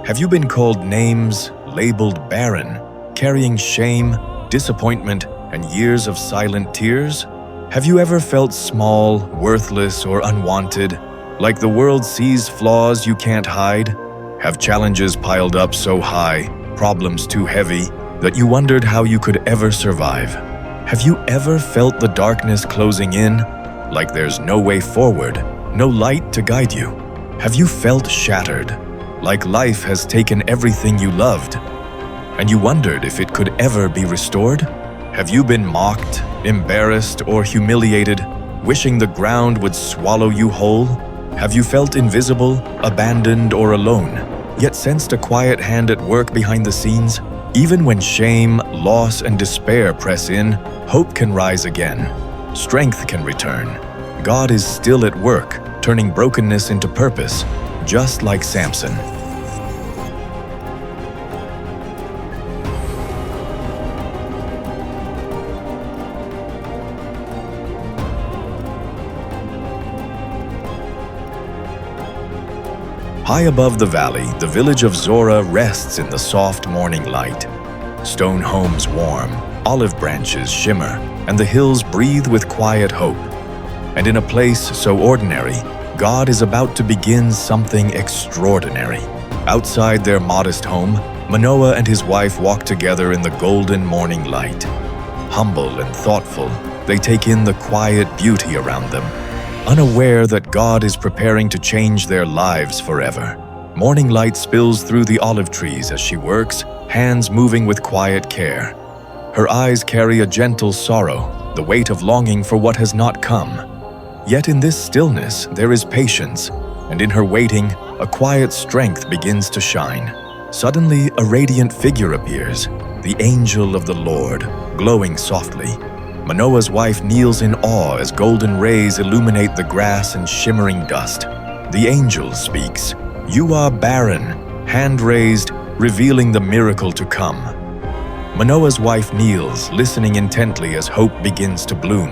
Have you been called names, labeled barren, carrying shame, disappointment, and years of silent tears? Have you ever felt small, worthless, or unwanted, like the world sees flaws you can't hide? Have challenges piled up so high, problems too heavy, that you wondered how you could ever survive? Have you ever felt the darkness closing in, like there's no way forward, no light to guide you? Have you felt shattered, like life has taken everything you loved, and you wondered if it could ever be restored? Have you been mocked, embarrassed, or humiliated, wishing the ground would swallow you whole? Have you felt invisible, abandoned, or alone, yet sensed a quiet hand at work behind the scenes? Even when shame, loss, and despair press in, hope can rise again. Strength can return. God is still at work, turning brokenness into purpose, just like Samson. High above the valley, the village of Zorah rests in the soft morning light. Stone homes warm, olive branches shimmer, and the hills breathe with quiet hope. And in a place so ordinary, God is about to begin something extraordinary. Outside their modest home, Manoah and his wife walk together in the golden morning light. Humble and thoughtful, they take in the quiet beauty around them, unaware that God is preparing to change their lives forever. Morning light spills through the olive trees as she works, hands moving with quiet care. Her eyes carry a gentle sorrow, the weight of longing for what has not come. Yet in this stillness there is patience, and in her waiting, a quiet strength begins to shine. Suddenly, a radiant figure appears, the angel of the Lord, glowing softly. Manoah's wife kneels in awe as golden rays illuminate the grass and shimmering dust. The angel speaks, "You are barren," hand raised, revealing the miracle to come. Manoah's wife kneels, listening intently as hope begins to bloom.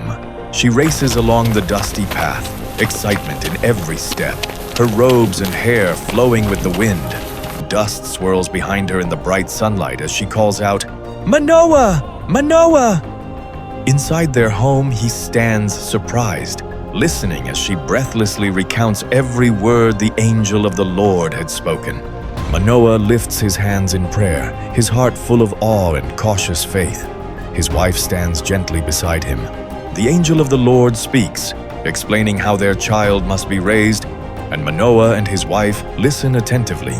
She races along the dusty path, excitement in every step, her robes and hair flowing with the wind. Dust swirls behind her in the bright sunlight as she calls out, "Manoah! Manoah!" Inside their home, he stands surprised, listening as she breathlessly recounts every word the angel of the Lord had spoken. Manoah lifts his hands in prayer, his heart full of awe and cautious faith. His wife stands gently beside him. The angel of the Lord speaks, explaining how their child must be raised, and Manoah and his wife listen attentively.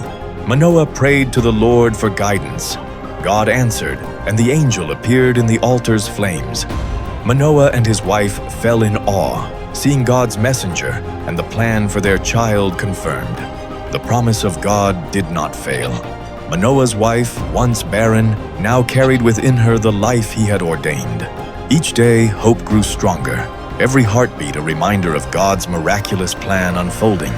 Manoah prayed to the Lord for guidance. God answered, and the angel appeared in the altar's flames. Manoah and his wife fell in awe, seeing God's messenger and the plan for their child confirmed. The promise of God did not fail. Manoah's wife, once barren, now carried within her the life he had ordained. Each day, hope grew stronger, every heartbeat a reminder of God's miraculous plan unfolding.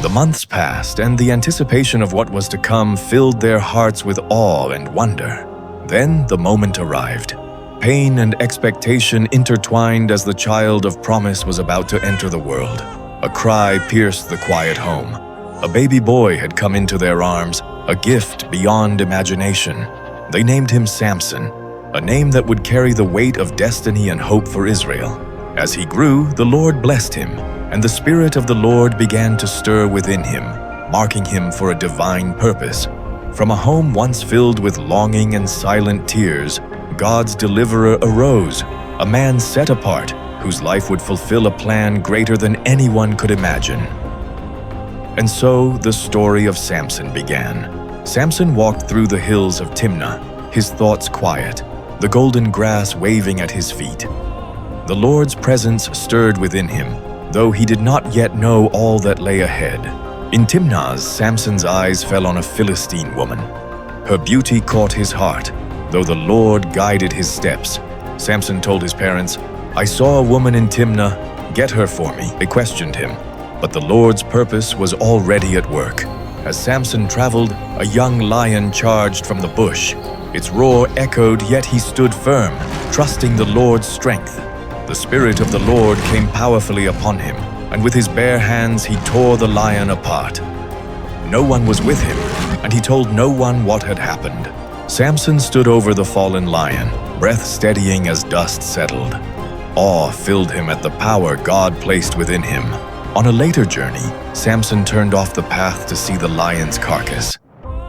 The months passed, and the anticipation of what was to come filled their hearts with awe and wonder. Then the moment arrived. Pain and expectation intertwined as the child of promise was about to enter the world. A cry pierced the quiet home. A baby boy had come into their arms, a gift beyond imagination. They named him Samson, a name that would carry the weight of destiny and hope for Israel. As he grew, the Lord blessed him, and the Spirit of the Lord began to stir within him, marking him for a divine purpose. From a home once filled with longing and silent tears, God's deliverer arose, a man set apart, whose life would fulfill a plan greater than anyone could imagine. And so the story of Samson began. Samson walked through the hills of Timnah, his thoughts quiet, the golden grass waving at his feet. The Lord's presence stirred within him, though he did not yet know all that lay ahead. In Timnah, Samson's eyes fell on a Philistine woman. Her beauty caught his heart, though the Lord guided his steps. Samson told his parents, "I saw a woman in Timnah, get her for me." They questioned him, but the Lord's purpose was already at work. As Samson traveled, a young lion charged from the bush. Its roar echoed, yet he stood firm, trusting the Lord's strength. The Spirit of the Lord came powerfully upon him, and with his bare hands he tore the lion apart. No one was with him, and he told no one what had happened. Samson stood over the fallen lion, breath steadying as dust settled. Awe filled him at the power God placed within him. On a later journey, Samson turned off the path to see the lion's carcass.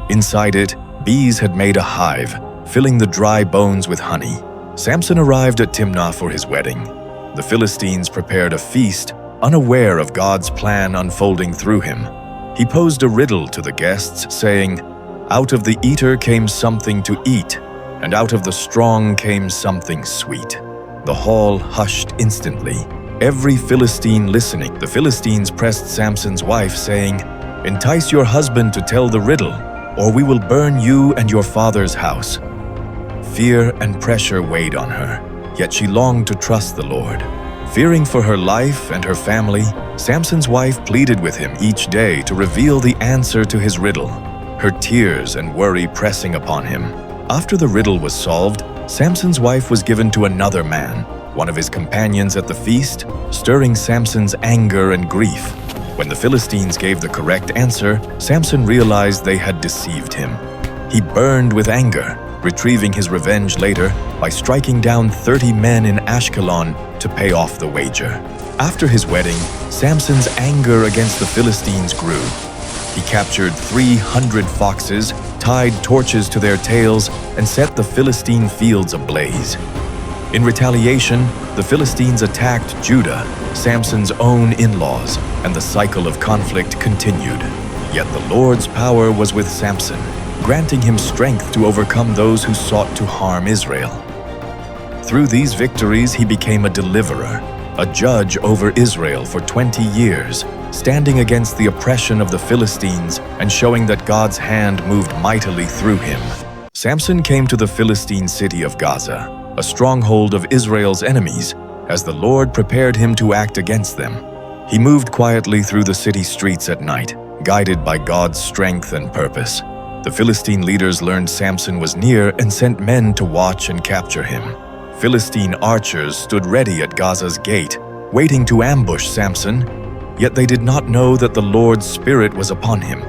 Inside it, bees had made a hive, filling the dry bones with honey. Samson arrived at Timnah for his wedding. The Philistines prepared a feast, unaware of God's plan unfolding through him. He posed a riddle to the guests, saying, "Out of the eater came something to eat, and out of the strong came something sweet." The hall hushed instantly. Every Philistine listening, the Philistines pressed Samson's wife, saying, "Entice your husband to tell the riddle, or we will burn you and your father's house." Fear and pressure weighed on her, yet she longed to trust the Lord. Fearing for her life and her family, Samson's wife pleaded with him each day to reveal the answer to his riddle, her tears and worry pressing upon him. After the riddle was solved, Samson's wife was given to another man, one of his companions at the feast, stirring Samson's anger and grief. When the Philistines gave the correct answer, Samson realized they had deceived him. He burned with anger, retrieving his revenge later by striking down 30 men in Ashkelon to pay off the wager. After his wedding, Samson's anger against the Philistines grew. He captured 300 foxes, tied torches to their tails, and set the Philistine fields ablaze. In retaliation, the Philistines attacked Judah, Samson's own in-laws, and the cycle of conflict continued. Yet the Lord's power was with Samson, granting him strength to overcome those who sought to harm Israel. Through these victories, he became a deliverer, a judge over Israel for 20 years, standing against the oppression of the Philistines and showing that God's hand moved mightily through him. Samson came to the Philistine city of Gaza, a stronghold of Israel's enemies, as the Lord prepared him to act against them. He moved quietly through the city streets at night, guided by God's strength and purpose. The Philistine leaders learned Samson was near and sent men to watch and capture him. Philistine archers stood ready at Gaza's gate, waiting to ambush Samson, yet they did not know that the Lord's Spirit was upon him,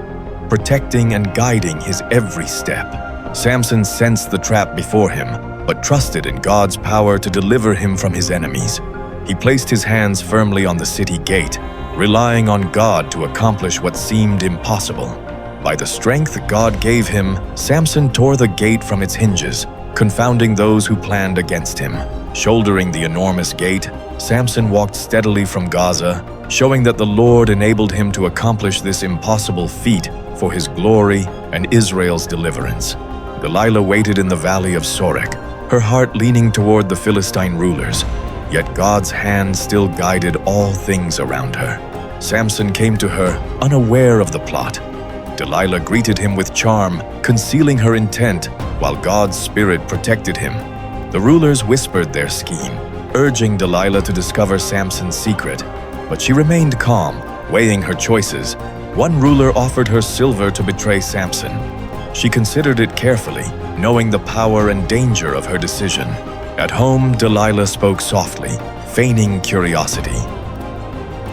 protecting and guiding his every step. Samson sensed the trap before him, but trusted in God's power to deliver him from his enemies. He placed his hands firmly on the city gate, relying on God to accomplish what seemed impossible. By the strength God gave him, Samson tore the gate from its hinges, confounding those who planned against him. Shouldering the enormous gate, Samson walked steadily from Gaza, showing that the Lord enabled him to accomplish this impossible feat for his glory and Israel's deliverance. Delilah waited in the valley of Sorek, her heart leaning toward the Philistine rulers, yet God's hand still guided all things around her. Samson came to her, unaware of the plot. Delilah greeted him with charm, concealing her intent, while God's Spirit protected him. The rulers whispered their scheme, urging Delilah to discover Samson's secret, but she remained calm, weighing her choices. One ruler offered her silver to betray Samson. She considered it carefully, knowing the power and danger of her decision. At home, Delilah spoke softly, feigning curiosity.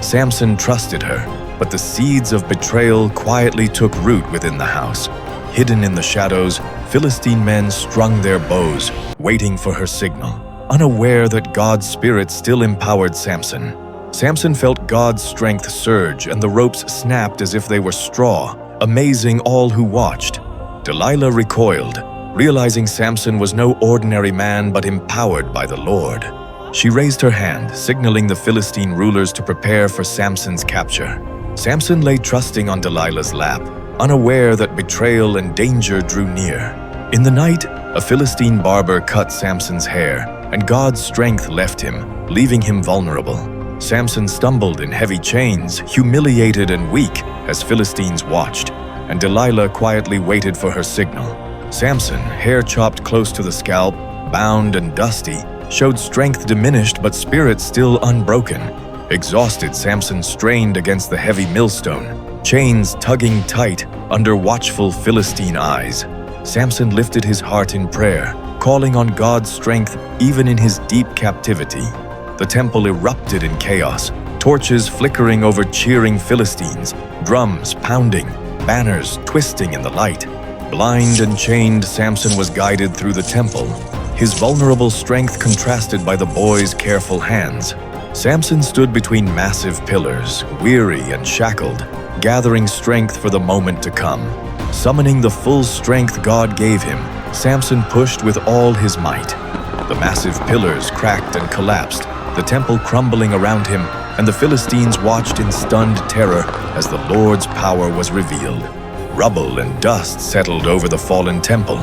Samson trusted her, but the seeds of betrayal quietly took root within the house. Hidden in the shadows, Philistine men strung their bows, waiting for her signal, unaware that God's Spirit still empowered Samson. Samson felt God's strength surge, and the ropes snapped as if they were straw, amazing all who watched. Delilah recoiled, realizing Samson was no ordinary man but empowered by the Lord. She raised her hand, signaling the Philistine rulers to prepare for Samson's capture. Samson lay trusting on Delilah's lap, unaware that betrayal and danger drew near. In the night, a Philistine barber cut Samson's hair, and God's strength left him, leaving him vulnerable. Samson stumbled in heavy chains, humiliated and weak, as Philistines watched, and Delilah quietly waited for her signal. Samson, hair chopped close to the scalp, bound and dusty, showed strength diminished but spirit still unbroken. Exhausted, Samson strained against the heavy millstone, chains tugging tight under watchful Philistine eyes. Samson lifted his heart in prayer, calling on God's strength even in his deep captivity. The temple erupted in chaos, torches flickering over cheering Philistines, drums pounding, banners twisting in the light. Blind and chained, Samson was guided through the temple, his vulnerable strength contrasted by the boy's careful hands. Samson stood between massive pillars, weary and shackled, gathering strength for the moment to come. Summoning the full strength God gave him, Samson pushed with all his might. The massive pillars cracked and collapsed, the temple crumbling around him, and the Philistines watched in stunned terror as the Lord's power was revealed. Rubble and dust settled over the fallen temple.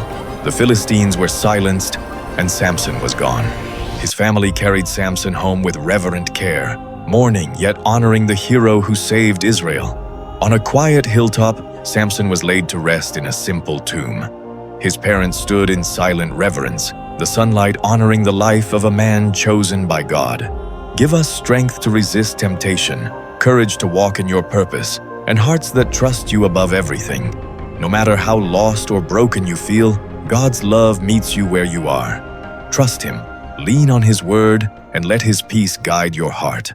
The Philistines were silenced, and Samson was gone. His family carried Samson home with reverent care, mourning yet honoring the hero who saved Israel. On a quiet hilltop, Samson was laid to rest in a simple tomb. His parents stood in silent reverence, the sunlight honoring the life of a man chosen by God. Give us strength to resist temptation, courage to walk in your purpose, and hearts that trust you above everything. No matter how lost or broken you feel, God's love meets you where you are. Trust Him, lean on His word, and let His peace guide your heart.